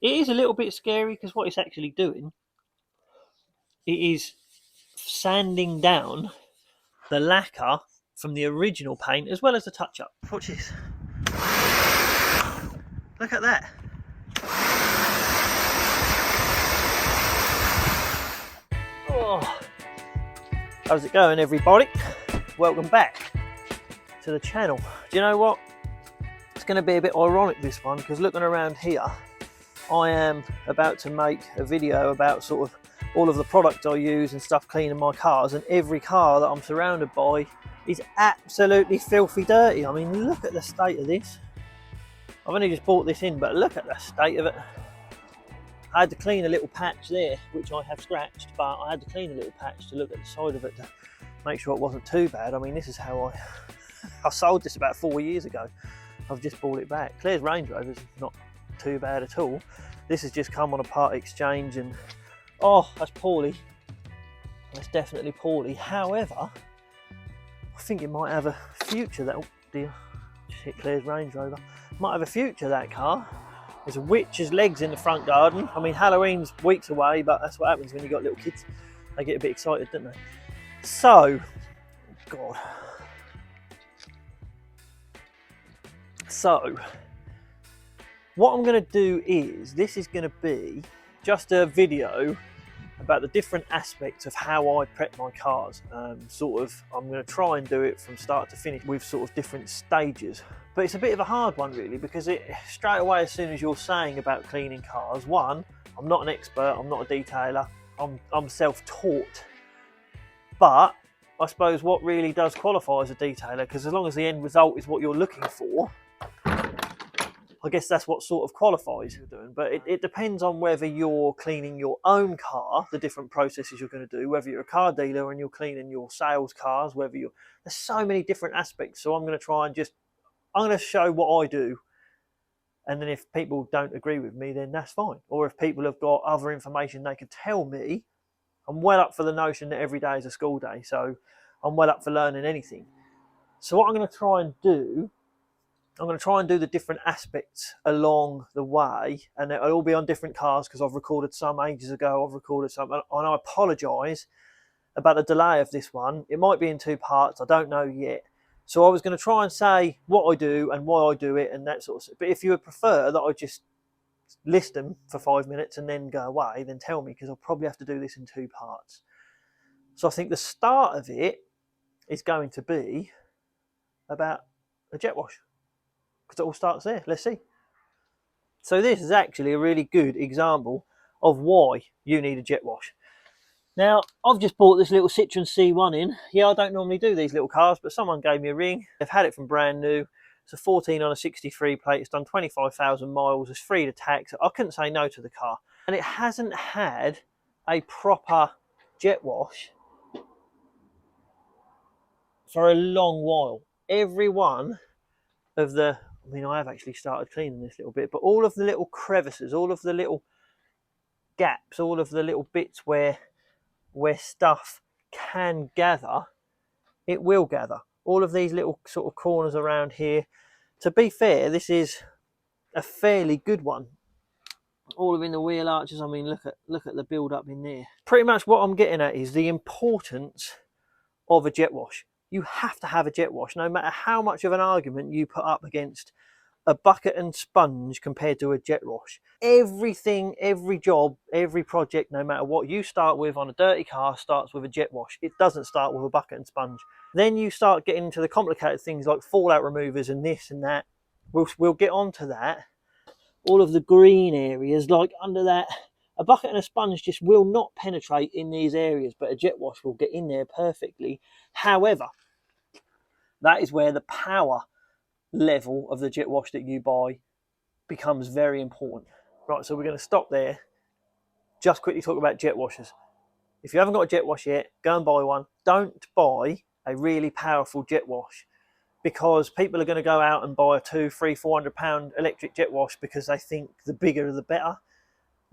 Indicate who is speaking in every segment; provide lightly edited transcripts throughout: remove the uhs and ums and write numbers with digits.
Speaker 1: It is a little bit scary because what it's actually doing, it is sanding down the lacquer from the original paint as well as the touch-up. Watch this. Look at that. Oh. How's it going, everybody? Welcome back to the channel. Do you know what? It's going to be a bit ironic, this one, because looking around here, I am about to make a video about sort of all of the products I use and stuff cleaning my cars, and every car that I'm surrounded by is absolutely filthy dirty. I mean, look at the state of this. I've only just bought this in, but look at the state of it. I had to clean a little patch there, which I have scratched, but I had to clean a little patch to look at the side of it to make sure it wasn't too bad. I mean, this is how I sold this about 4 years ago. I've just bought it back. Claire's Range Rover is not too bad at all. This has just come on a part exchange, and oh, that's poorly. That's definitely poorly. However, I think it might have a future. That, oh dear, just hit Claire's Range Rover. Might have a future, that car. There's a witch's legs in the front garden. I mean, Halloween's weeks away, but that's what happens when you've got little kids. They get a bit excited, don't they? So, God. So, what I'm going to do is, this is going to be just a video about the different aspects of how I prep my cars. I'm going to try and do it from start to finish with sort of different stages. But it's a bit of a hard one, really, because straight away, as soon as you're saying about cleaning cars, one, I'm not an expert, I'm not a detailer, I'm self-taught. But I suppose what really does qualify as a detailer, because as long as the end result is what you're looking for, I guess that's what sort of qualifies you're doing. But it depends on whether you're cleaning your own car, the different processes you're going to do, whether you're a car dealer and you're cleaning your sales cars, there's so many different aspects. So I'm going to try and I'm going to show what I do. And then if people don't agree with me, then that's fine. Or if people have got other information they can tell me, I'm well up for the notion that every day is a school day. So I'm well up for learning anything. So what I'm going to try and do, I'm going to try and do the different aspects along the way, and it'll all be on different cars because I've recorded some ages ago, I've recorded some, and I apologise about the delay of this one. It might be in 2 parts, I don't know yet. So I was going to try and say what I do and why I do it and that sort of stuff. But if you would prefer that I just list them for 5 minutes and then go away, then tell me, because I'll probably have to do this in 2 parts. So I think the start of it is going to be about a jet wash, because it all starts there. Let's see. So this is actually a really good example of why you need a jet wash. Now, I've just bought this little Citroen C1 in. Yeah, I don't normally do these little cars, but someone gave me a ring. They've had it from brand new. It's a 14 on a 63 plate. It's done 25,000 miles. It's free to tax. I couldn't say no to the car. And it hasn't had a proper jet wash for a long while. Every one of the, I mean, I have actually started cleaning this little bit, but all of the little crevices, all of the little gaps, all of the little bits where stuff can gather, it will gather. All of these little sort of corners around here. To be fair, this is a fairly good one. All of in the wheel arches. I mean, look at the build up in there. Pretty much what I'm getting at is the importance of a jet wash. You have to have a jet wash, no matter how much of an argument you put up against a bucket and sponge compared to a jet wash. Everything, every job, every project, no matter what you start with on a dirty car, starts with a jet wash. It doesn't start with a bucket and sponge. Then you start getting into the complicated things like fallout removers and this and that. We'll get onto that. All of the green areas, like under that, a bucket and a sponge just will not penetrate in these areas, but a jet wash will get in there perfectly. However, that is where the power level of the jet wash that you buy becomes very important. Right, so we're going to stop there. Just quickly talk about jet washers. If you haven't got a jet wash yet, go and buy one. Don't buy a really powerful jet wash, because people are going to go out and buy a £200, £300, £400 electric jet wash because they think the bigger the better.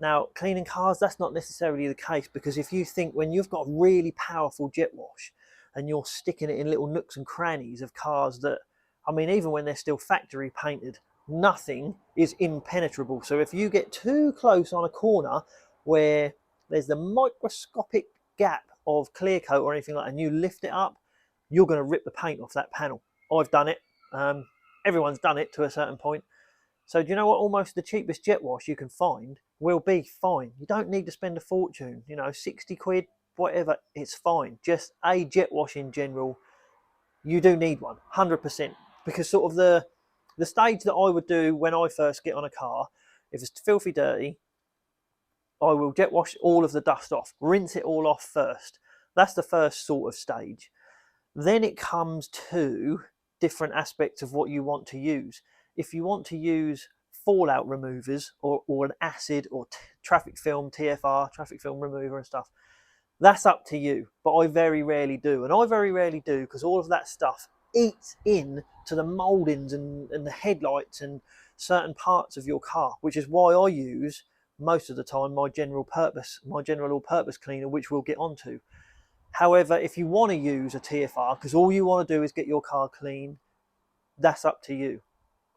Speaker 1: Now, cleaning cars, that's not necessarily the case, because if you think when you've got a really powerful jet wash and you're sticking it in little nooks and crannies of cars that, I mean, even when they're still factory painted, nothing is impenetrable. So if you get too close on a corner where there's the microscopic gap of clear coat or anything like that, and you lift it up, you're going to rip the paint off that panel. I've done it. Everyone's done it to a certain point. So do you know what? Almost the cheapest jet wash you can find will be fine. You don't need to spend a fortune, you know, 60 quid, whatever, it's fine. Just a jet wash in general, you do need one, 100%. Because sort of the stage that I would do when I first get on a car, if it's filthy dirty, I will jet wash all of the dust off, rinse it all off first. That's the first sort of stage. Then it comes to different aspects of what you want to use. If you want to use fallout removers or an acid or traffic film, TFR, traffic film remover and stuff, that's up to you. But I very rarely do. And I very rarely do because all of that stuff eats in to the mouldings and the headlights and certain parts of your car, which is why I use most of the time my general all-purpose cleaner, which we'll get onto. However, if you want to use a TFR, because all you want to do is get your car clean, that's up to you.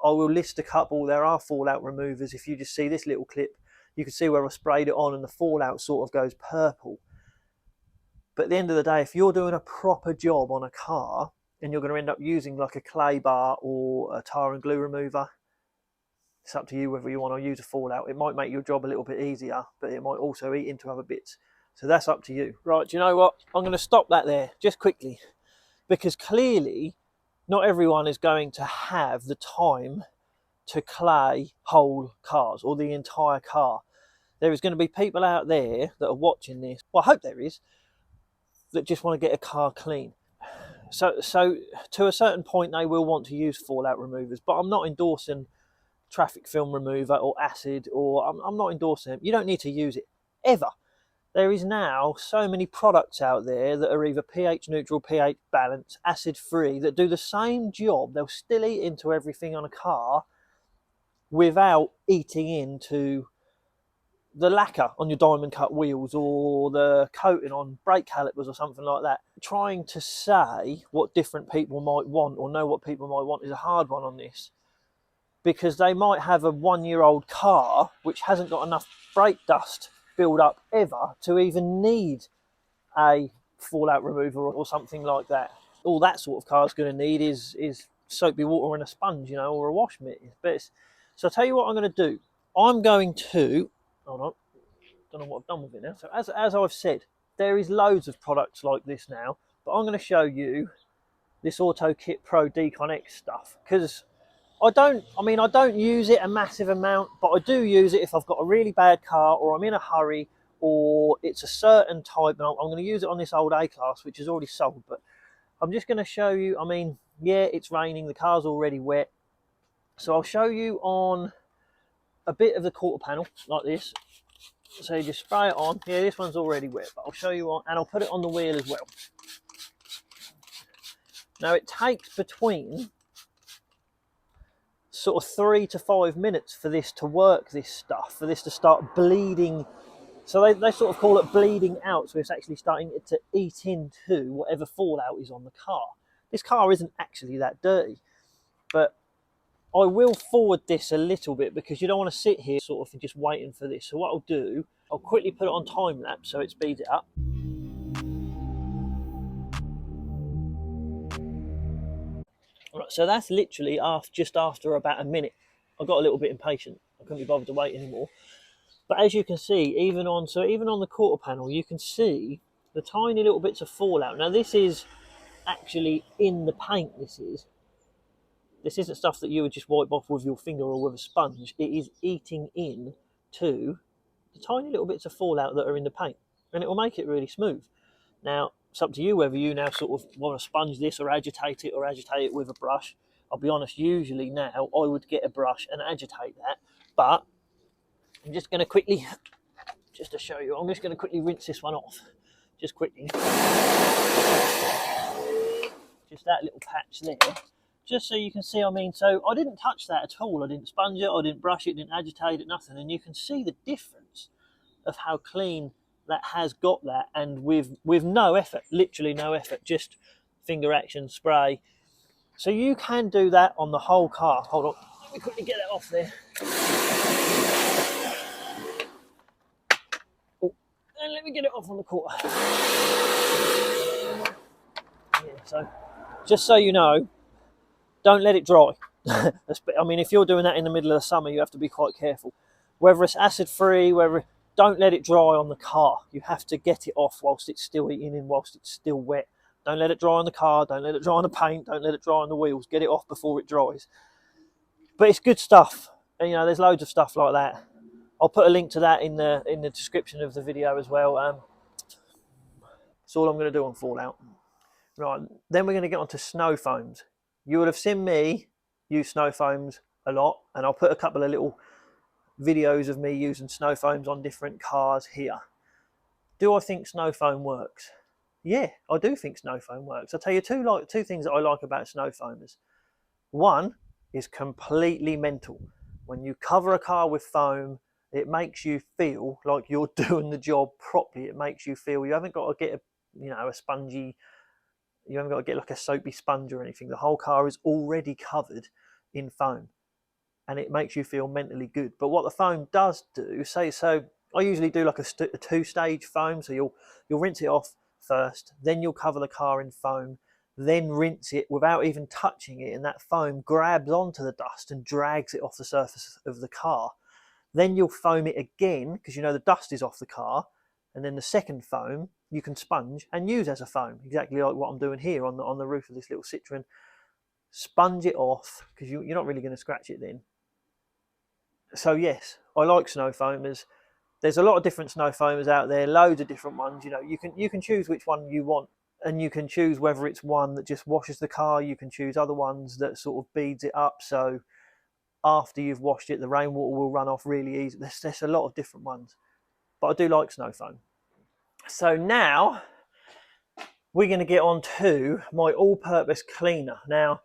Speaker 1: I will list a couple. There are fallout removers. If you just see this little clip, you can see where I sprayed it on and the fallout sort of goes purple. But at the end of the day, if you're doing a proper job on a car and you're going to end up using like a clay bar or a tar and glue remover, it's up to you whether you want to use a fallout. It might make your job a little bit easier, but it might also eat into other bits. So that's up to you. Right, do you know what? I'm going to stop that there just quickly, because clearly not everyone is going to have the time to clay whole cars or the entire car. There is going to be people out there that are watching this, well, I hope there is, that just want to get a car clean. So to a certain point they will want to use fallout removers, but I'm not endorsing traffic film remover or acid, or I'm not endorsing it. You don't need to use it ever. There is now so many products out there that are either pH neutral, pH balanced, acid free, that do the same job. They'll still eat into everything on a car without eating into the lacquer on your diamond cut wheels or the coating on brake calipers or something like that. Trying to say what different people might want or know what people might want is a hard one on this, because they might have a 1-year-old car which hasn't got enough brake dust build up ever to even need a fallout remover or something like that. All that sort of car is going to need is soapy water and a sponge, you know, or a wash mitt. So I'll tell you what I'm going to do. I'm going to, hold on, don't know what I've done with it now. So as I've said, there is loads of products like this now, but I'm going to show you this Autokit Pro Decon X stuff, because I don't use it a massive amount, but I do use it if I've got a really bad car or I'm in a hurry or it's a certain type, and I'm going to use it on this old A-Class, which is already sold. But I'm just going to show you, I mean, yeah, it's raining, the car's already wet. So I'll show you on a bit of the quarter panel like this. So you just spray it on. Yeah, this one's already wet, but I'll show you on, and I'll put it on the wheel as well. Now it takes between sort of 3 to 5 minutes for this to work, this stuff, for this to start bleeding. So they sort of call it bleeding out, so it's actually starting to eat into whatever fallout is on the car. This car isn't actually that dirty, but I will forward this a little bit because you don't want to sit here sort of just waiting for this. So what I'll do, I'll quickly put it on time lapse so it speeds it up. Right, so that's literally just after about a minute. I got a little bit impatient. I couldn't be bothered to wait anymore. But as you can see, even on the quarter panel, you can see the tiny little bits of fallout. Now this is actually in the paint. This isn't stuff that you would just wipe off with your finger or with a sponge. It is eating in to the tiny little bits of fallout that are in the paint, and it will make it really smooth. Now, it's up to you whether you now sort of want to sponge this or agitate it with a brush. I'll be honest, usually now I would get a brush and agitate that, but I'm just going to quickly, just to show you, I'm just going to quickly rinse this one off. Just quickly. Just that little patch there. Just so you can see, I mean, so I didn't touch that at all. I didn't sponge it, I didn't brush it, didn't agitate it, nothing. And you can see the difference of how clean that has got that, and with no effort, literally no effort, just finger action, spray. So you can do that on the whole car. Hold on. Let me quickly get that off there. Oh, and let me get it off on the quarter. Yeah, so just so you know, don't let it dry. I mean, if you're doing that in the middle of the summer, you have to be quite careful. Whether it's acid-free, don't let it dry on the car. You have to get it off whilst it's still eating in, whilst it's still wet. Don't let it dry on the car, don't let it dry on the paint, don't let it dry on the wheels. Get it off before it dries. But it's good stuff. And, you know, there's loads of stuff like that. I'll put a link to that in the description of the video as well. That's all I'm going to do on Fallout. Right, then we're going to get on to snow foams. You would have seen me use snow foams a lot, and I'll put a couple of little videos of me using snow foams on different cars here. Do I think snow foam works? Yeah, I do think snow foam works. I'll tell you two things that I like about snow foamers. One is completely mental. When you cover a car with foam, it makes you feel like you're doing the job properly. It makes you feel you haven't got to get a spongy, you haven't got to get like a soapy sponge or anything. The whole car is already covered in foam, and it makes you feel mentally good. But what the foam does do, so I usually do like a two-stage foam. So you'll rinse it off first, then you'll cover the car in foam, then rinse it without even touching it, and that foam grabs onto the dust and drags it off the surface of the car. Then you'll foam it again, because you know the dust is off the car, and then the second foam you can sponge and use as a foam, exactly like what I'm doing here on the roof of this little Citroen. Sponge it off, because you're not really going to scratch it then. So yes, I like snow foamers. There's a lot of different snow foamers out there, loads of different ones. You know, you can choose which one you want, and you can choose whether it's one that just washes the car. You can choose other ones that sort of beads it up, so after you've washed it, the rainwater will run off really easy. There's a lot of different ones, but I do like snow foam. So now we're going to get on to my all-purpose cleaner. Now,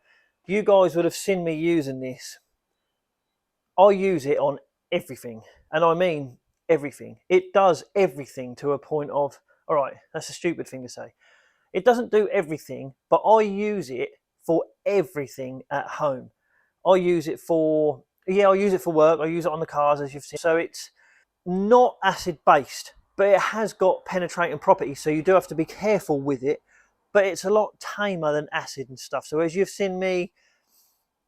Speaker 1: you guys would have seen me using this. I use it on everything, and I mean everything. It does everything to a point of, all right, that's a stupid thing to say. It doesn't do everything, but I use it for everything at home. I use it for work. I use it on the cars, as you've seen. So it's not acid based, but it has got penetrating properties, so you do have to be careful with it, but it's a lot tamer than acid and stuff. So as you've seen me,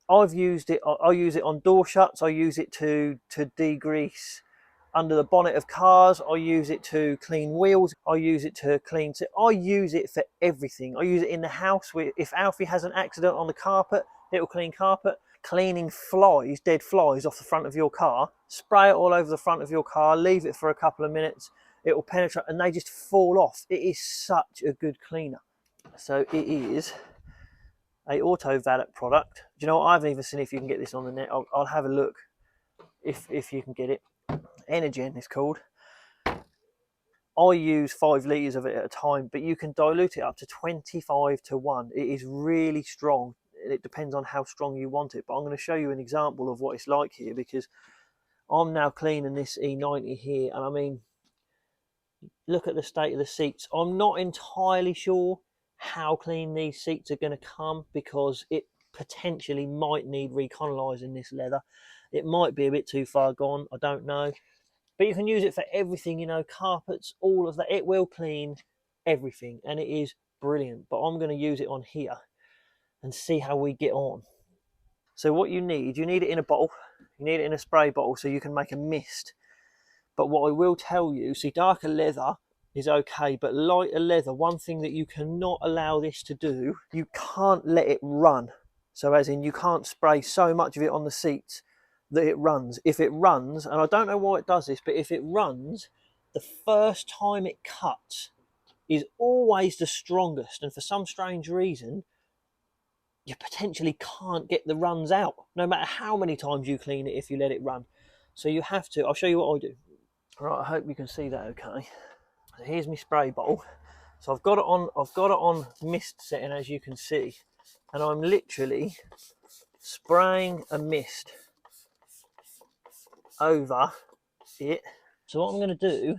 Speaker 1: I've used it, I use it on door shuts, I use it to degrease under the bonnet of cars, I use it to clean wheels, I use it to clean, I use it for everything. I use it in the house. If Alfie has an accident on the carpet, it'll clean carpet. Cleaning flies, dead flies off the front of your car, spray it all over the front of your car, leave it for a couple of minutes, it will penetrate and they just fall off. It is such a good cleaner. So it is a Auto Finesse product. Do you know what? I haven't even seen if you can get this on the net. I'll have a look if you can get it. Energen is called. I use 5 litres of it at a time, but you can dilute it up to 25 to 1. It is really strong. It depends on how strong you want it, but I'm going to show you an example of what it's like here, because I'm now cleaning this E90 here, and I mean, look at the state of the seats. I'm not entirely sure how clean these seats are going to come, because it potentially might need recolonizing, this leather. It might be a bit too far gone, I don't know, but you can use it for everything, you know, carpets, all of that. It will clean everything, and it is brilliant. But I'm going to use it on here and see how we get on. So what you need it in a bottle, you need it in a spray bottle so you can make a mist. But what I will tell you, see, darker leather is okay, but lighter leather, one thing that you cannot allow this to do, you can't let it run. So as in, you can't spray so much of it on the seats that it runs. If it runs, and I don't know why it does this, but if it runs, the first time it cuts is always the strongest, and for some strange reason, you potentially can't get the runs out, no matter how many times you clean it if you let it run. So you have to, I'll show you what I do. Right, I hope you can see that okay. So here's my spray bottle. So I've got it on mist setting, as you can see, and I'm literally spraying a mist over it. So what I'm going to do,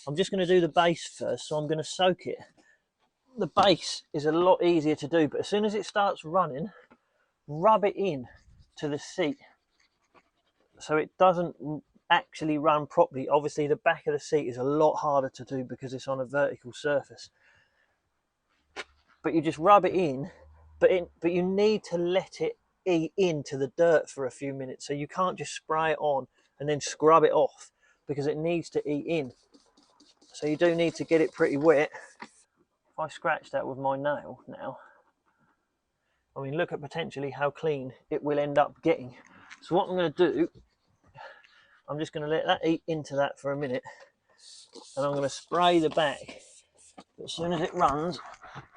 Speaker 1: I'm just going to do the base first. So I'm going to soak it. The base is a lot easier to do, but as soon as it starts running, rub it in to the seat. so it doesn't actually run properly. Obviously the back of the seat is a lot harder to do because it's on a vertical surface, but you just rub it in, but you need to let it eat into the dirt for a few minutes. So you can't just spray it on and then scrub it off, because it needs to eat in. So you do need to get it pretty wet. If I scratch that with my nail now, I mean, look at potentially how clean it will end up getting. So what I'm going to do, I'm just going to let that eat into that for a minute, and I'm going to spray the back. But as soon as it runs,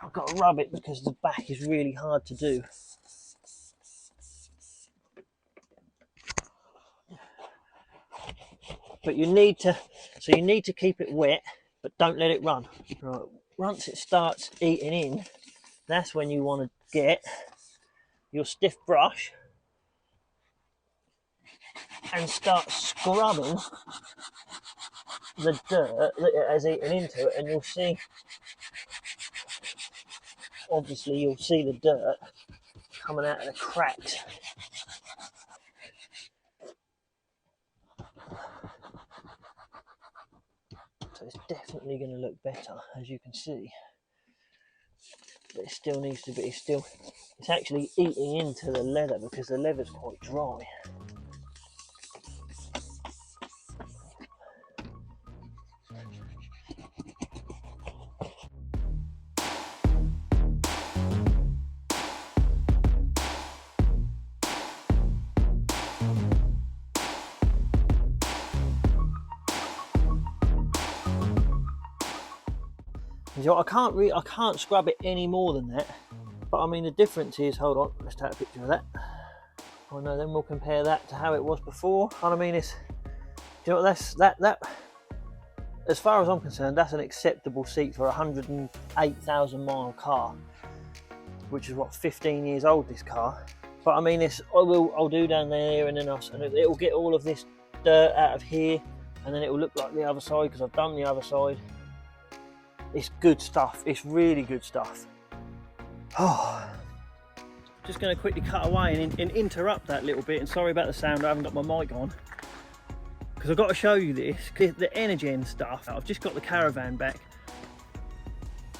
Speaker 1: I've got to rub it because the back is really hard to do. But you need to keep it wet, but don't let it run. Right, once it starts eating in, that's when you want to get your stiff brush and start scrubbing the dirt that it has eaten into it, and you'll see, obviously you'll see the dirt coming out of the cracks. So it's definitely going to look better, as you can see, but it still needs to be, it's actually eating into the leather because the leather's quite dry. So I can't scrub it any more than that. But I mean, the difference is, hold on, let's take a picture of that. Oh no, then we'll compare that to how it was before. And I mean, it's, you know, that as far as I'm concerned, that's an acceptable seat for a 108,000 mile car, which is what, 15 years old, this car. But I mean, I'll do down there, and then it'll get all of this dirt out of here, and then it will look like the other side because I've done the other side. It's good stuff. It's really good stuff. Oh, just going to quickly cut away and interrupt that little bit. And sorry about the sound. I haven't got my mic on because I've got to show you this. The Energen stuff. I've just got the caravan back.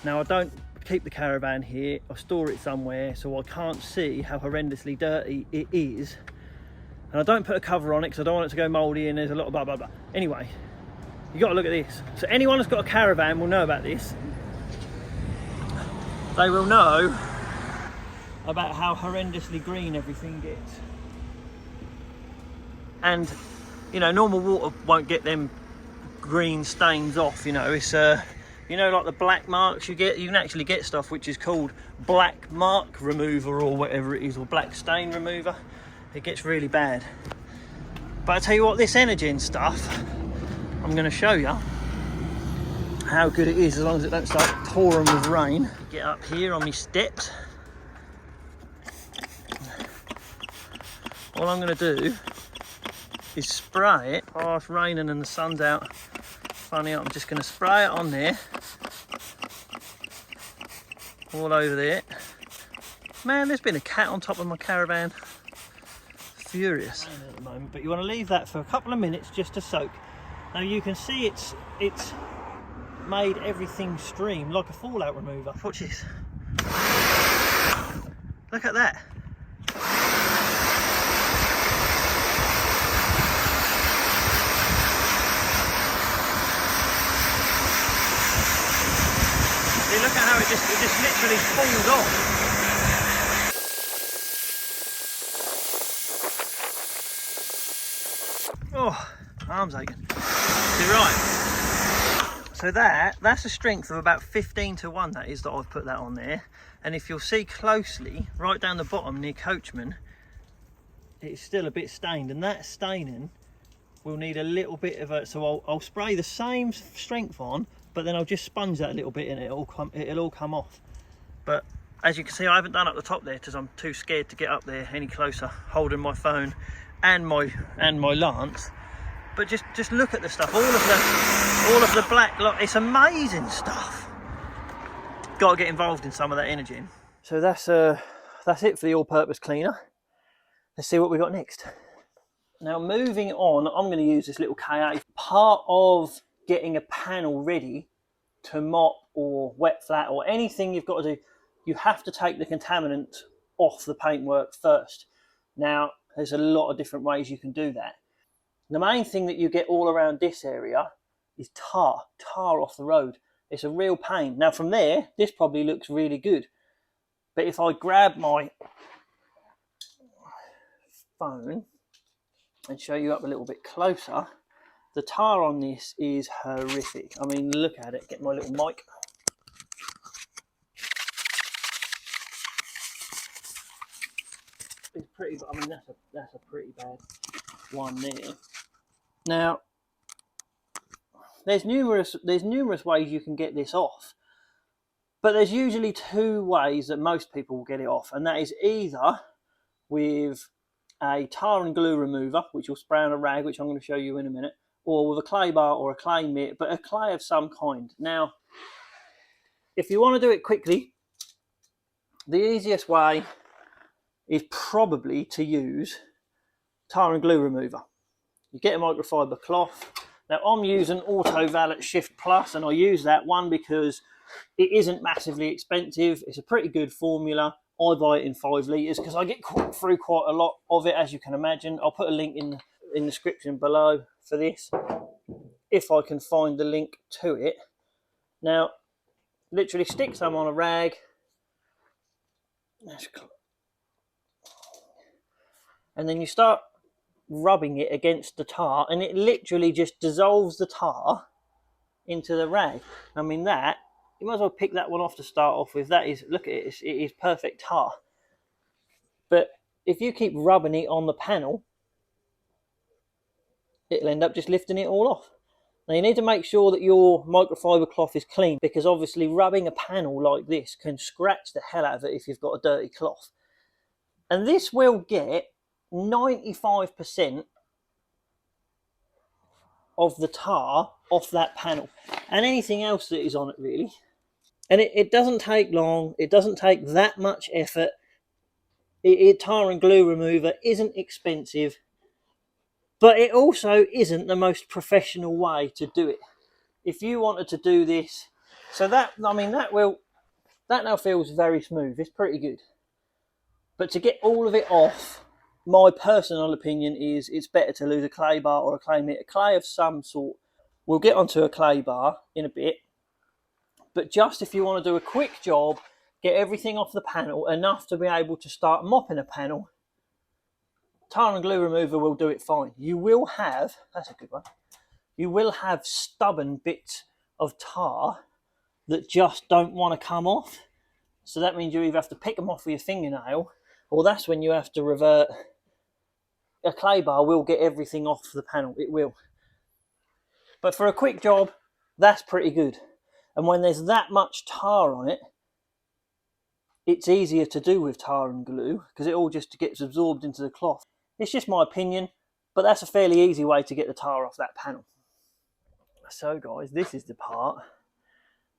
Speaker 1: Now I don't keep the caravan here. I store it somewhere, so I can't see how horrendously dirty it is. And I don't put a cover on it because I don't want it to go mouldy, and there's a lot of blah blah blah. Anyway. You got to look at this. So anyone that's got a caravan will know about this. They will know about how horrendously green everything gets. And, you know, normal water won't get them green stains off, you know. It's, you know, like the black marks you get, you can actually get stuff which is called black mark remover or whatever it is, or black stain remover. It gets really bad. But I tell you what, this Energen stuff, I'm going to show you how good it is, as long as it don't start pouring with rain. Get up here on my steps. All I'm going to do is spray it. Oh, it's raining and the sun's out. Funny, I'm just going to spray it on there. All over there. Man, there's been a cat on top of my caravan. Furious. At the moment, but you want to leave that for a couple of minutes just to soak. Now you can see it's made everything stream like a fallout remover. Watch this. Look at that. See, look at how it just literally falls off. Oh, arms aching. See, right. So that's a strength of about 15-1, that is, that I've put that on there. And if you'll see closely, right down the bottom near Coachman, it's still a bit stained, and that staining will need a little bit of a, so I'll spray the same strength on, but then I'll just sponge that a little bit and it'll all come off. But as you can see, I haven't done up the top there because I'm too scared to get up there any closer, holding my phone and my lance. But just look at the stuff, all of the black, look, it's amazing stuff. Got to get involved in some of that energy. So that's it for the all-purpose cleaner. Let's see what we got next. Now moving on, I'm going to use this little K8. Part of getting a panel ready to mop or wet flat or anything you've got to do, you have to take the contaminant off the paintwork first. Now, there's a lot of different ways you can do that. The main thing that you get all around this area is tar off the road. It's a real pain. Now from there, this probably looks really good. But if I grab my phone and show you up a little bit closer, the tar on this is horrific. I mean, look at it. Get my little mic. It's pretty, I mean, that's a pretty bad one there. Now, there's numerous ways you can get this off, but there's usually two ways that most people will get it off, and that is either with a tar and glue remover, which you'll spray on a rag, which I'm going to show you in a minute, or with a clay bar or a clay mitt, but a clay of some kind. Now, if you want to do it quickly, the easiest way is probably to use tar and glue remover. You get a microfiber cloth. Now I'm using Auto Finesse Shift Plus, and I use that one because it isn't massively expensive. It's a pretty good formula. I buy it in 5 litres because I get through quite a lot of it, as you can imagine. I'll put a link in the description below for this, if I can find the link to it. Now, literally stick some on a rag. And then you start rubbing it against the tar, and it literally just dissolves the tar into the rag. I mean, that, you might as well pick that one off to start off with. That is, look at it, it is perfect tar. But if you keep rubbing it on the panel, it'll end up just lifting it all off. Now you need to make sure that your microfiber cloth is clean, because obviously rubbing a panel like this can scratch the hell out of it if you've got a dirty cloth. And this will get 95% of the tar off that panel and anything else that is on it, really. And it doesn't take long, it doesn't take that much effort. Tar and glue remover isn't expensive, but it also isn't the most professional way to do it. If you wanted to do this, so that, I mean, that now feels very smooth. It's pretty good. But to get all of it off, my personal opinion is it's better to use a clay bar or a clay mitt, a clay of some sort. We'll get onto a clay bar in a bit, but just if you want to do a quick job, get everything off the panel, enough to be able to start mopping a panel, tar and glue remover will do it fine. You will have, that's a good one, you will have stubborn bits of tar that just don't want to come off. So that means you either have to pick them off with your fingernail, or that's when you have to revert. A clay bar will get everything off the panel, it will. But for a quick job, that's pretty good. And when there's that much tar on it, it's easier to do with tar and glue because it all just gets absorbed into the cloth. It's just my opinion, but that's a fairly easy way to get the tar off that panel. So guys, this is the part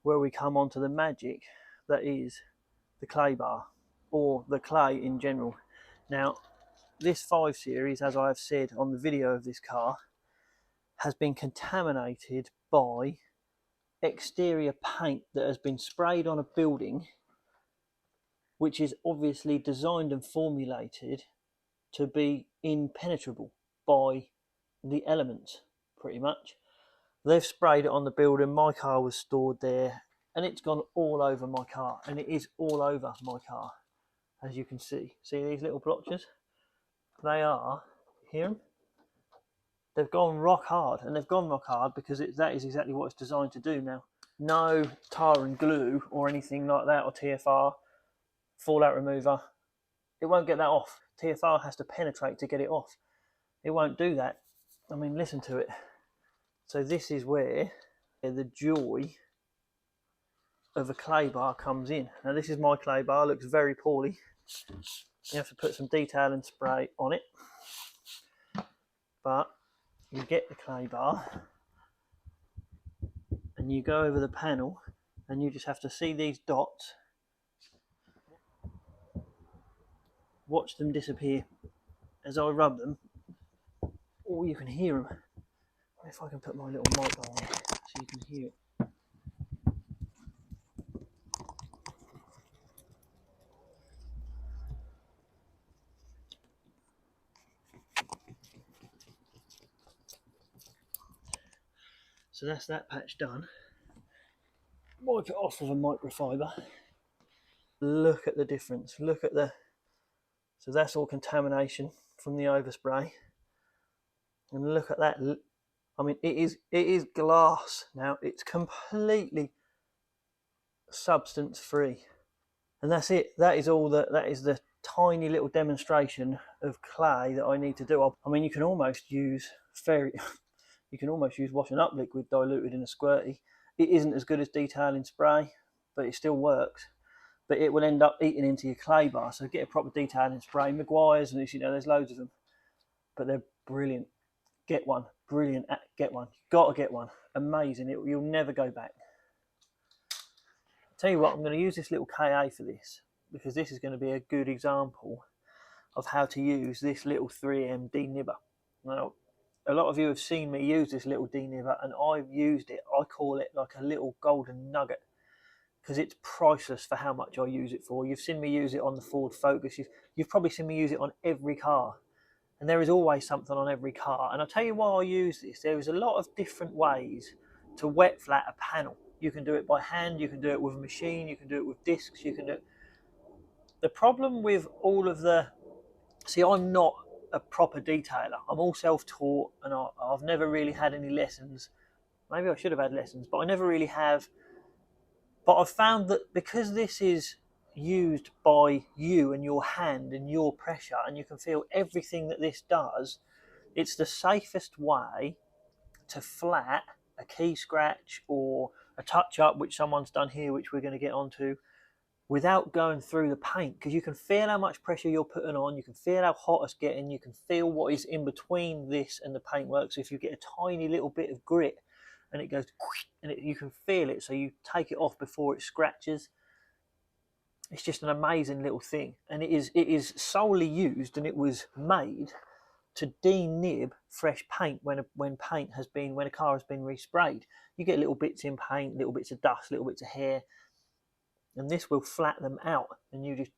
Speaker 1: where we come on to the magic that is the clay bar, or the clay in general. Now, this 5 Series, as I have said on the video of this car, has been contaminated by exterior paint that has been sprayed on a building, which is obviously designed and formulated to be impenetrable by the elements, pretty much. They've sprayed it on the building. My car was stored there, and it's gone all over my car, and it is all over my car, as you can see. See these little blotches? They are, hear them? They've gone rock hard, and they've gone rock hard because that is exactly what it's designed to do now. No tar and glue or anything like that, or TFR, fallout remover, it won't get that off. TFR has to penetrate to get it off. It won't do that. I mean, listen to it. So this is where the joy of a clay bar comes in. Now this is my clay bar, looks very poorly. You have to put some detail and spray on it. But you get the clay bar and you go over the panel and you just have to see these dots. Watch them disappear as I rub them. or you can hear them. If I can put my little mic on so you can hear it. So that's that patch done. Wipe it off with a microfiber. Look at the difference. Look at the, so that's all contamination from the overspray. And look at that. I mean, it is glass now. It's completely substance free. And that's it. That is all that is the tiny little demonstration of clay that I need to do. I mean, you can almost use you can almost use washing up liquid diluted in a squirty. It isn't as good as detailing spray, but it still works. But it will end up eating into your clay bar. So get a proper detailing spray. Maguire's, and you know, there's loads of them, but they're brilliant. Get one. Brilliant. Get one. You've got to get one. Amazing. You'll never go back. Tell you what, I'm going to use this little KA for this, because this is going to be a good example of how to use this little 3M denibber. Now, a lot of you have seen me use this little denibber, and I've used it. I call it like a little golden nugget, because it's priceless for how much I use it for. You've seen me use it on the Ford Focus. You've probably seen me use it on every car, and there is always something on every car. And I'll tell you why I use this. There is a lot of different ways to wet flat a panel. You can do it by hand, you can do it with a machine, you can do it with discs, you can do it. The problem with all of the, see, I'm not a proper detailer. I'm all self-taught, and I've never really had any lessons. Maybe I should have had lessons, but I never really have. But I've found that because this is used by you and your hand and your pressure, and you can feel everything that this does, it's the safest way to flat a key scratch or a touch up, which someone's done here, which we're going to get onto, without going through the paint, because you can feel how much pressure you're putting on, you can feel how hot it's getting, you can feel what is in between this and the paintwork. So if you get a tiny little bit of grit and it goes, and you can feel it, so you take it off before it scratches. It's just an amazing little thing, and it is solely used, and it was made to denib fresh paint when a car has been resprayed. You get little bits in paint, little bits of dust, little bits of hair, and this will flat them out. And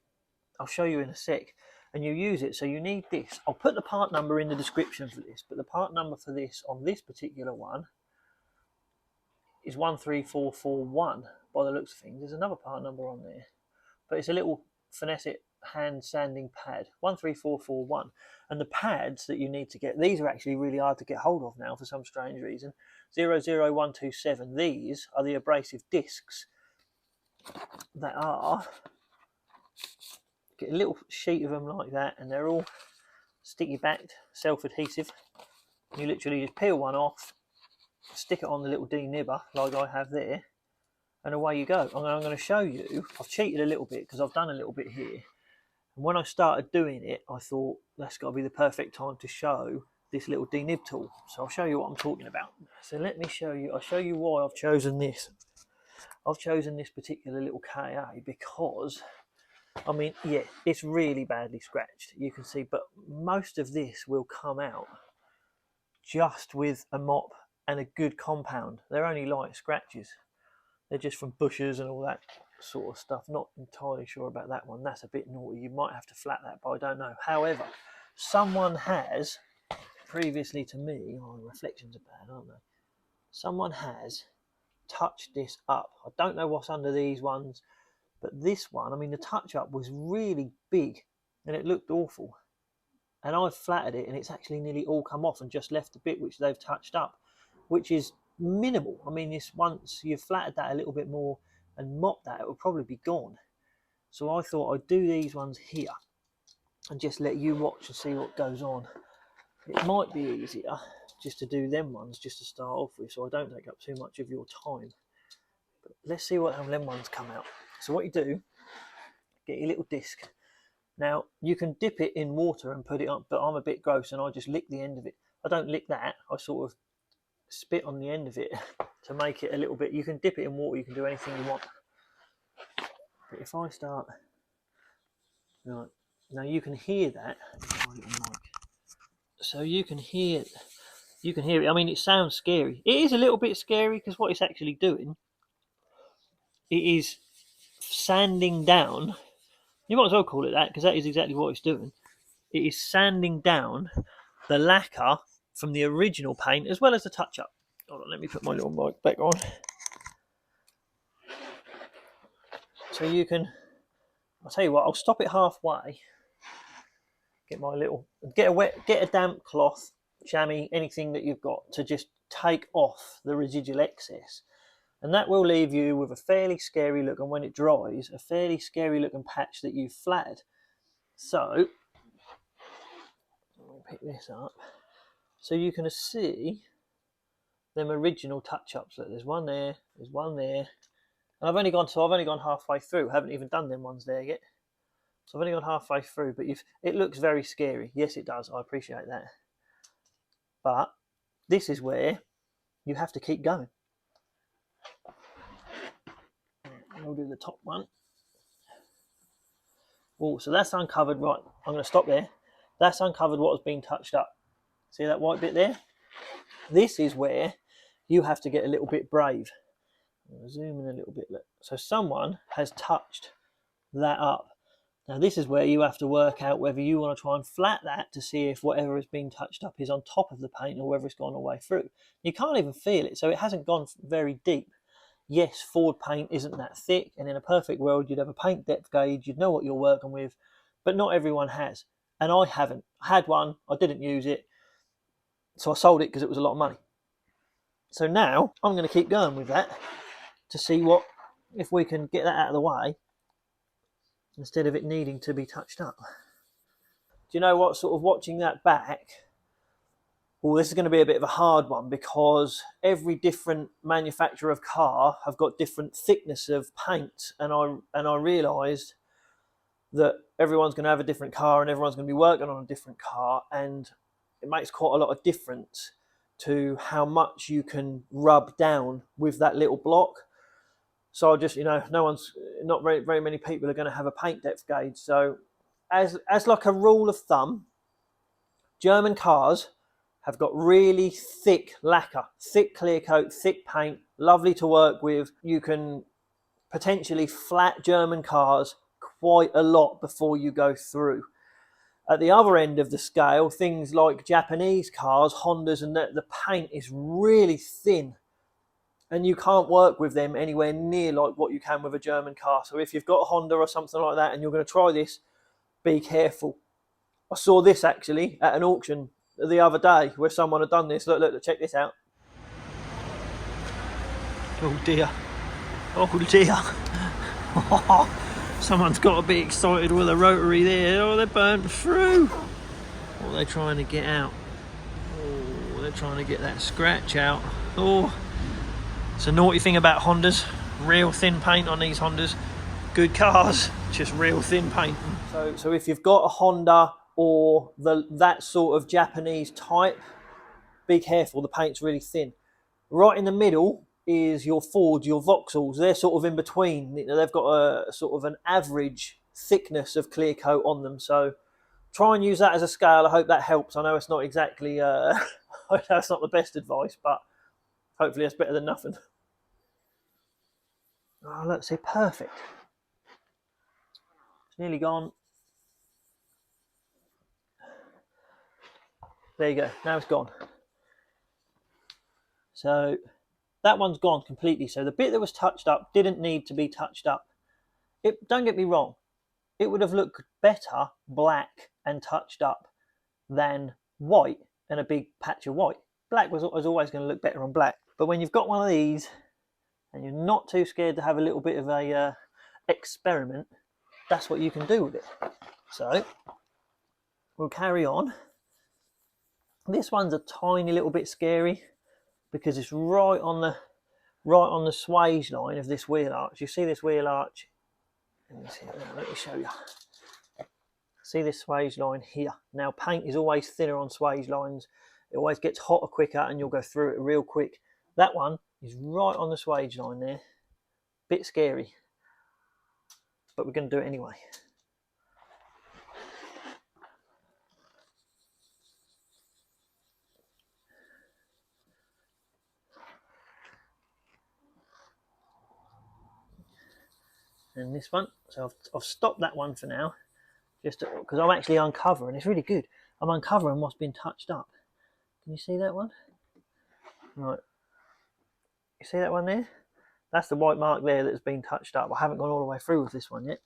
Speaker 1: I'll show you in a sec. And you use it. So you need this. I'll put the part number in the description for this, but the part number for this on this particular one is 13441 by the looks of things. There's another part number on there, but it's a little Finesse hand sanding pad, 13441. And the pads that you need to get, these are actually really hard to get hold of now for some strange reason. 00127. These are the abrasive discs that are, get a little sheet of them like that, and they're all sticky backed, self-adhesive. You literally just peel one off, stick it on the little denibber like I have there, and away you go. I'm going to show you. I've cheated a little bit because I've done a little bit here. And when I started doing it, I thought that's got to be the perfect time to show this little denib tool. So I'll show you what I'm talking about. So let me show you. I'll show you why I've chosen this. I've chosen this particular little KA because, I mean, yeah, it's really badly scratched. You can see, but most of this will come out just with a mop and a good compound. They're only light scratches. They're just from bushes and all that sort of stuff. Not entirely sure about that one. That's a bit naughty. You might have to flat that, but I don't know. However, someone has, previously to me, reflections are bad, aren't they? Someone has touched this up. I don't know what's under these ones, but this one, I mean, the touch up was really big and it looked awful. And I've flattered it and it's actually nearly all come off and just left the bit which they've touched up, which is minimal. I mean, this, once you've flattered that a little bit more and mopped that, it will probably be gone. So I thought I'd do these ones here and just let you watch and see what goes on. It might be easier just to do them ones just to start off with, so I don't take up too much of your time. But let's see how them ones come out. So what you do, get your little disc. Now you can dip it in water and put it on, but I'm a bit gross and I just lick the end of it. I don't lick that, I sort of spit on the end of it to make it a little bit. You can dip it in water, you can do anything you want. But if I start, right, now you can hear that. So you can hear it. I mean, it sounds scary. It is a little bit scary because what it's actually doing, it is sanding down. You might as well call it that because that is exactly what it's doing. It is sanding down the lacquer from the original paint as well as the touch-up. Hold on, let me put my little mic back on. So you can, I'll tell you what, I'll stop it halfway. Get a damp cloth, chamois, anything that you've got to just take off the residual excess. And that will leave you with a fairly scary look, and when it dries, a fairly scary looking patch that you've flattered. So, let me pick this up. So you can see them original touch-ups. Look, there's one there, there's one there. And I've only gone halfway through. I haven't even done them ones there yet. So I've only gone halfway through, but it looks very scary. Yes, it does. I appreciate that. But this is where you have to keep going. We'll do the top one. Oh, so that's uncovered. Right, I'm going to stop there. That's uncovered what has been touched up. See that white bit there? This is where you have to get a little bit brave. I'm going to zoom in a little bit. Look. So someone has touched that up. Now this is where you have to work out whether you want to try and flat that to see if whatever has been touched up is on top of the paint or whether it's gone all the way through. You can't even feel it, so it hasn't gone very deep. Yes, Ford paint isn't that thick, and in a perfect world you'd have a paint depth gauge, you'd know what you're working with, but not everyone has. And I haven't. I had one, I didn't use it, so I sold it because it was a lot of money. So now I'm going to keep going with that to see if we can get that out of the way instead of it needing to be touched up. Do you know what, sort of watching that back, well, this is going to be a bit of a hard one because every different manufacturer of car have got different thickness of paint, and I realised that everyone's going to have a different car and everyone's going to be working on a different car, and it makes quite a lot of difference to how much you can rub down with that little block. So I just, not very many people are going to have a paint depth gauge. So as like a rule of thumb, German cars have got really thick lacquer, thick clear coat, thick paint, lovely to work with. You can potentially flat German cars quite a lot before you go through. At the other end of the scale, things like Japanese cars, Hondas, and the paint is really thin, and you can't work with them anywhere near like what you can with a German car. So if you've got a Honda or something like that and you're going to try this, be careful. I saw this actually at an auction the other day where someone had done this. Look, check this out. Oh dear. Oh dear. Someone's got to be excited with a rotary there. Oh, they're burnt through. What are they trying to get out? Oh, they're trying to get that scratch out. Oh, it's a naughty thing about Hondas. Real thin paint on these Hondas. Good cars, just real thin paint. So if you've got a Honda or that sort of Japanese type, be careful, the paint's really thin. Right in the middle is your Fords, your Vauxhalls. They're sort of in between. They've got a sort of an average thickness of clear coat on them. So try and use that as a scale. I hope that helps. I know it's not exactly, I know it's not the best advice, but hopefully it's better than nothing. Oh, let's see, perfect. It's nearly gone. There you go, now it's gone. So that one's gone completely. So the bit that was touched up didn't need to be touched up. Don't get me wrong, it would have looked better black and touched up than white and a big patch of white. Black was always going to look better on black. But when you've got one of these and you're not too scared to have a little bit of a experiment, that's what you can do with it. So we'll carry on. This one's a tiny little bit scary because it's right on the swage line of this wheel arch. You see this wheel arch? Let me show you. See this swage line here. Now paint is always thinner on swage lines. It always gets hotter quicker and you'll go through it real quick. That one is right on the swage line there. Bit scary, but we're going to do it anyway. and this one. So I've stopped that one for now, just because I'm actually uncovering. It's really good. I'm uncovering what's been touched up. Can you see that one? Right. You see that one there? That's the white mark there that's been touched up. I haven't gone all the way through with this one yet.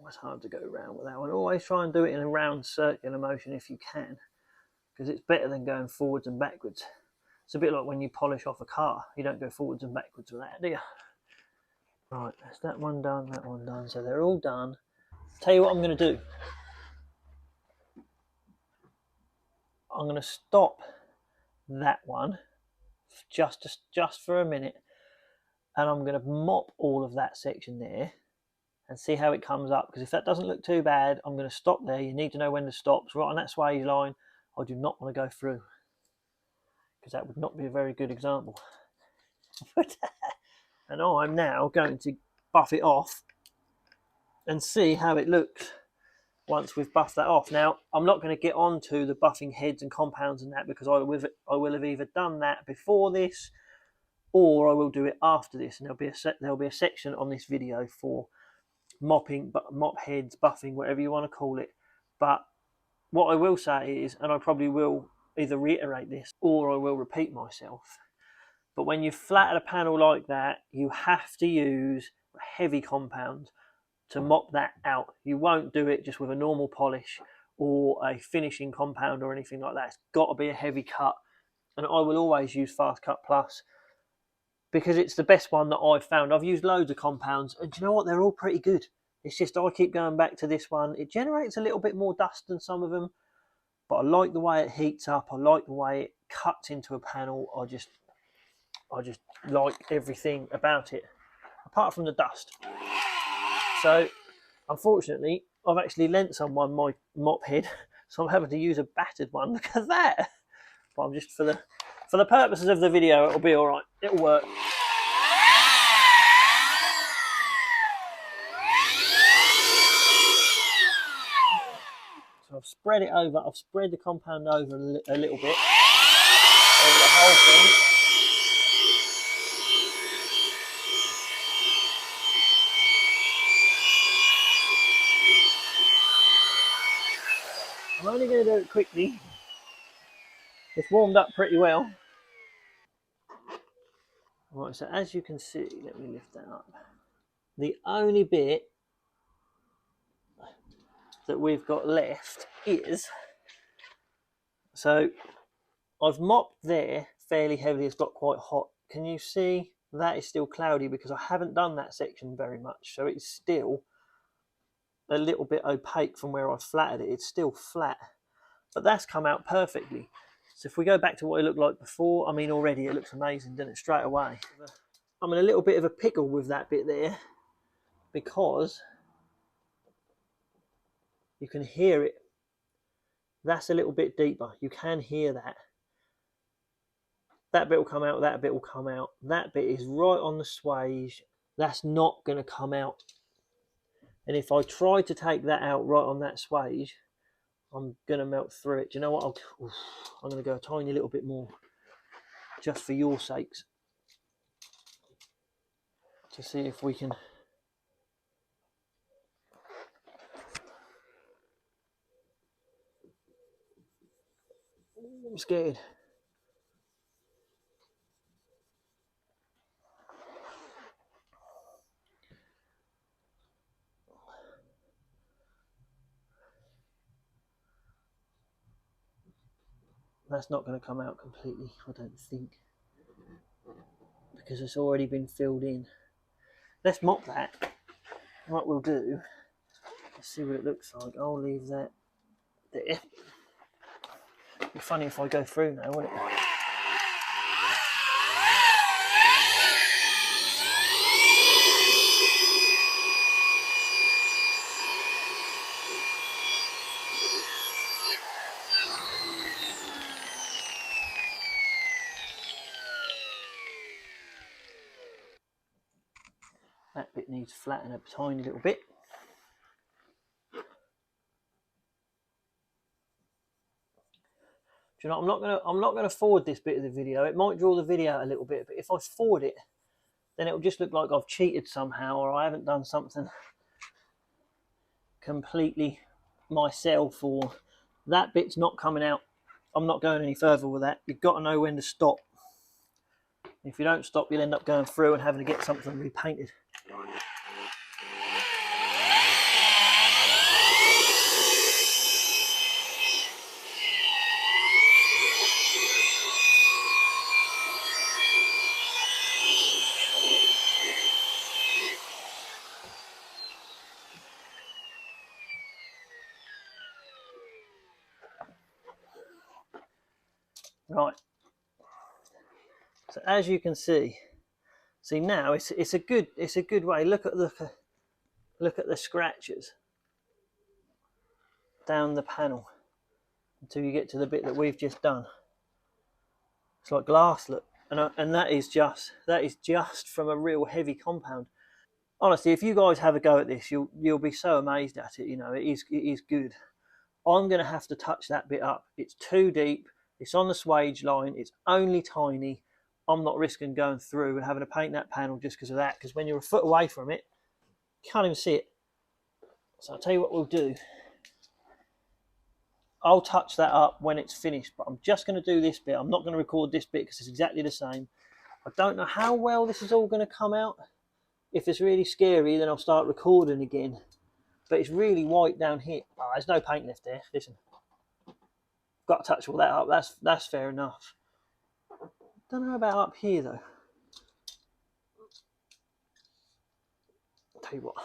Speaker 1: It's hard to go around with that one. Always try and do it in a round circular motion if you can, because it's better than going forwards and backwards. It's a bit like when you polish off a car. You don't go forwards and backwards with that, do you? Right, that's that one done, that one done. So they're all done. Tell you what I'm going to do. I'm going to stop that one just for a minute, and I'm going to mop all of that section there and see how it comes up, because if that doesn't look too bad, I'm going to stop there. You need to know when to stop. So right on that swage line, I do not want to go through, because that would not be a very good example. And I'm now going to buff it off and see how it looks once we've buffed that off. Now, I'm not going to get on to the buffing heads and compounds and that, because I will have either done that before this or I will do it after this, and there'll be a section on this video for mopping, mop heads, buffing, whatever you want to call it. But what I will say is, and I probably will either reiterate this or I will repeat myself, but when you flatten a panel like that, you have to use heavy compound to mop that out. You won't do it just with a normal polish or a finishing compound or anything like that. It's got to be a heavy cut, and I will always use Fast Cut Plus because it's the best one that I've found. I've used loads of compounds, and do you know what? They're all pretty good. It's just I keep going back to this one. It generates a little bit more dust than some of them, but I like the way it heats up. I like the way it cuts into a panel. I just like everything about it, apart from the dust. So, unfortunately, I've actually lent someone my mop head, so I'm having to use a battered one. Look at that! But I'm just for the purposes of the video, it'll be all right. It'll work. So I've spread it over. I've spread the compound over a little bit over the whole thing. I'm only going to do it quickly. It's warmed up pretty well. Right, so as you can see, let me lift that up. The only bit that we've got left is, so I've mopped there fairly heavily. It's got quite hot. Can you see that is still cloudy because I haven't done that section very much, so it's still a little bit opaque from where I flattered it. It's still flat, but that's come out perfectly. So if we go back to what it looked like before, I mean, already it looks amazing, doesn't it, straight away? I'm in a little bit of a pickle with that bit there because you can hear it. That's a little bit deeper. You can hear that. That bit will come out, that bit will come out. That bit is right on the swage. That's not going to come out. And if I try to take that out right on that swage, I'm going to melt through it. Do you know what? I'm going to go a tiny little bit more, just for your sakes, to see if we can. I'm scared. That's not going to come out completely, I don't think, because it's already been filled in. Let's mop that. What we'll do, let's see what it looks like. I'll leave that there. It'd be funny if I go through now, wouldn't it? That bit needs flattening a tiny little bit. Do you know, I'm not gonna forward this bit of the video. It might draw the video out a little bit, but if I forward it, then it'll just look like I've cheated somehow, or I haven't done something completely myself, or that bit's not coming out. I'm not going any further with that. You've got to know when to stop. If you don't stop, you'll end up going through and having to get something repainted. Right. So as you can see now it's a good way. Look at the scratches down the panel until you get to the bit that we've just done. It's like glass, look, and that is just from a real heavy compound. Honestly, if you guys have a go at this, you'll be so amazed at it. You know, it is good. I'm going to have to touch that bit up. It's too deep. It's on the swage line. It's only tiny. I'm not risking going through and having to paint that panel just because of that. Because when you're a foot away from it, you can't even see it. So I'll tell you what we'll do. I'll touch that up when it's finished, but I'm just going to do this bit. I'm not going to record this bit because it's exactly the same. I don't know how well this is all going to come out. If it's really scary, then I'll start recording again. But it's really white down here. Oh, there's no paint left there. Listen, got to touch all that up. That's fair enough. Don't know about up here though. I'll tell you what.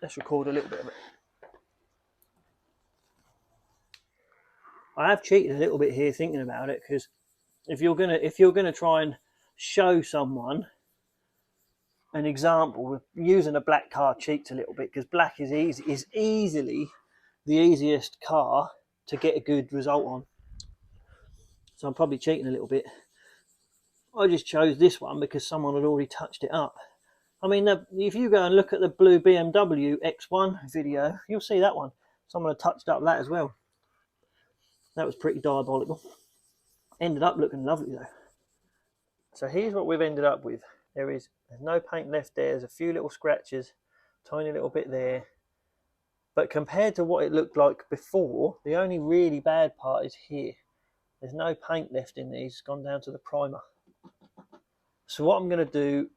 Speaker 1: Let's record a little bit of it. I have cheated a little bit here thinking about it, because if you're gonna try and show someone an example with using a black car, cheats a little bit, because black is easily the easiest car to get a good result on. So I'm probably cheating a little bit. I just chose this one because someone had already touched it up. I mean, if you go and look at the blue BMW X1 video, you'll see that one. Someone had touched up that as well. That was pretty diabolical. Ended up looking lovely though. So here's what we've ended up with. There's no paint left there. There's a few little scratches, tiny little bit there. But compared to what it looked like before, the only really bad part is here. There's no paint left in these. It's gone down to the primer. So what I'm going to do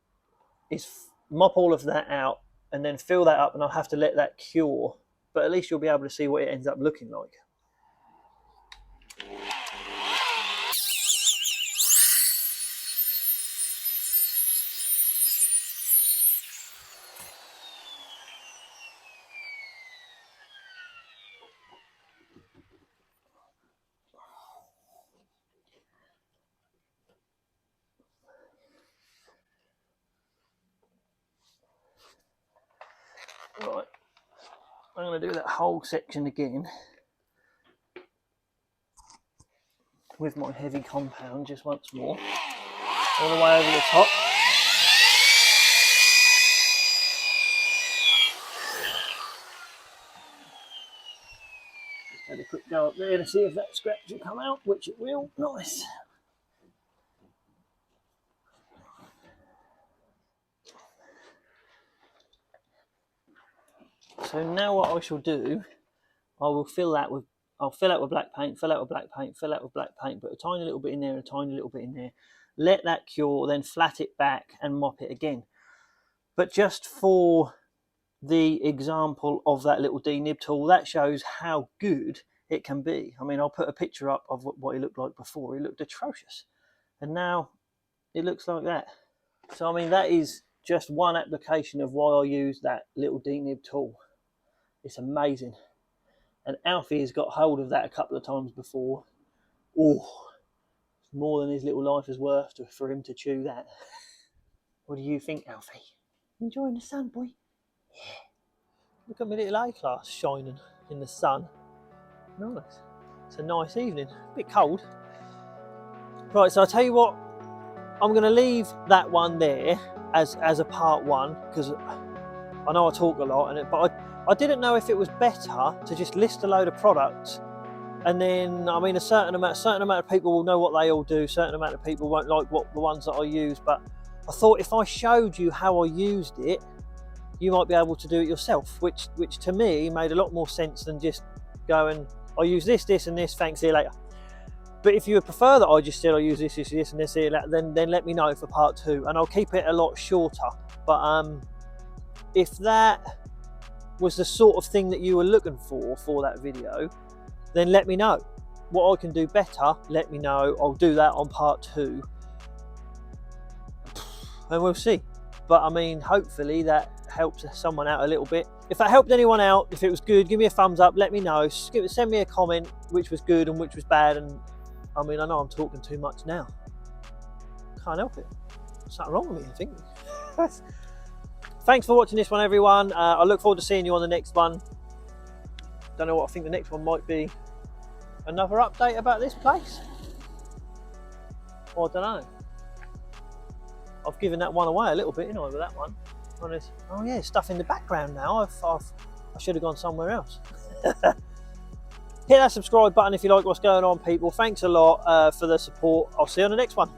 Speaker 1: is mop all of that out and then fill that up, and I'll have to let that cure. But at least you'll be able to see what it ends up looking like. Right, I'm going to do that whole section again with my heavy compound just once more, all the way over the top. Just had a quick go up there to see if that scratch will come out, which it will. Nice. So now what I shall do, I'll fill out with black paint, fill out with black paint, fill out with black paint, put a tiny little bit in there, a tiny little bit in there, let that cure, then flat it back and mop it again. But just for the example of that little Denib tool, that shows how good it can be. I mean, I'll put a picture up of what it looked like before. It looked atrocious. And now it looks like that. So, I mean, that is just one application of why I use that little Denib tool. It's amazing. And Alfie has got hold of that a couple of times before. Oh, it's more than his little life is worth for him to chew that. What do you think, Alfie? Enjoying the sun, boy? Yeah. Look at my little A-class shining in the sun. Nice. It's a nice evening. A bit cold. Right, so I'll tell you what. I'm going to leave that one there as a part one, because I know I talk a lot, but I didn't know if it was better to just list a load of products And then, I mean, a certain amount of people will know what they all do. A certain amount of people won't like the ones that I use. But I thought if I showed you how I used it, you might be able to do it yourself, which to me made a lot more sense than just going, I use this, this, and this. Thanks, see you later. But if you would prefer that I just said I use this, this, this, and this, then let me know for part 2, and I'll keep it a lot shorter. But if that was the sort of thing that you were looking for that video, then let me know. What I can do better, let me know. I'll do that on part 2. And we'll see. But I mean, hopefully that helps someone out a little bit. If that helped anyone out, if it was good, give me a thumbs up, let me know. Send me a comment which was good and which was bad. And I mean, I know I'm talking too much now. Can't help it. There's something wrong with me, I think. Thanks for watching this one, everyone. I look forward to seeing you on the next one. Don't know what I think the next one might be. Another update about this place? Or I don't know. I've given that one away a little bit, you know, with that one. Oh yeah, stuff in the background now. I should have gone somewhere else. Hit that subscribe button if you like what's going on, people. Thanks a lot for the support. I'll see you on the next one.